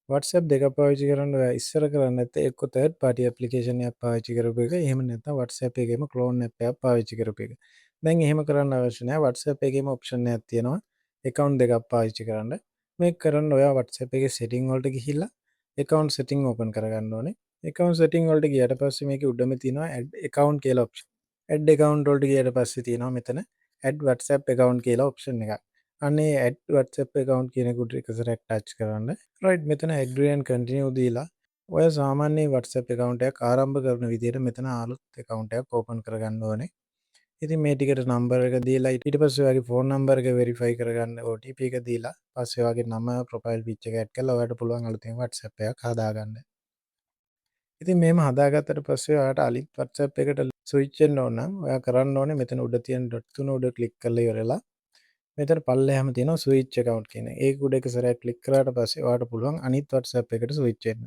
WhatsApp දෙකක් පාවිච්චි කරන්න ඔයා ඉස්සර කරන්නේ නැත්තේ එක්ක third party application එකක් පාවිච්චි කරපු එක. එහෙම නැත්නම් WhatsApp එකේම clone app එකක් පාවිච්චි කරපු එක. දැන් එහෙම කරන්න අවශ්‍ය නැහැ. WhatsApp එකේම option එකක් තියෙනවා. account දෙකක් පාවිච්චි කරන්න. මේක කරන්න ඔයා WhatsApp එකේ setting වලට ගිහිල්ලා account setting open කරගන්න ඕනේ. account setting වලට ගියාට පස්සේ මේකේ උඩම තියෙනවා add account කියලා option. add account වලට ගියාට පස්සේ තියෙනවා මෙතන add WhatsApp account කියලා option එකක්. අනේ add WhatsApp account කියන එකට එක සැරයක් touch කරන්න. right මෙතන agree and continue දීලා ඔය සාමාන්‍ය WhatsApp account එකක් ආරම්භ කරන විදිහට මෙතන අලුත් account එකක් open කරගන්න ඕනේ. ඉතින් මේ ටිකට නම්බර් එක දීලා ඊට පස්සේ ඔයාගේ ෆෝන් නම්බර් එක වෙරිෆයි කරගන්න OTP එක දීලා පස්සේ ඔයාගේ නම ප්‍රොෆයිල් පිච් එක ඇඩ් කරලා ඔයාලට පුළුවන් අලුතෙන් WhatsApp එකක් හදාගන්න. ඉතින් මෙහෙම හදාගත්තට පස්සේ ඔයාලට අලුත් WhatsApp එකට ස්විච් වෙන්න ඕන නම් ඔයා කරන්න ඕනේ මෙතන උඩ තියෙන ඩොට් තුන උඩ ක්ලික් කරලා ඉවරලා මෙතන පල්ලෙහාම තියෙනවා ස්විච් account කියන එක. ඒක උඩ එක සැරයක් ක්ලික් කරාට පස්සේ ඔයාලට පුළුවන් අනිත් WhatsApp එකට ස්විච් වෙන්න.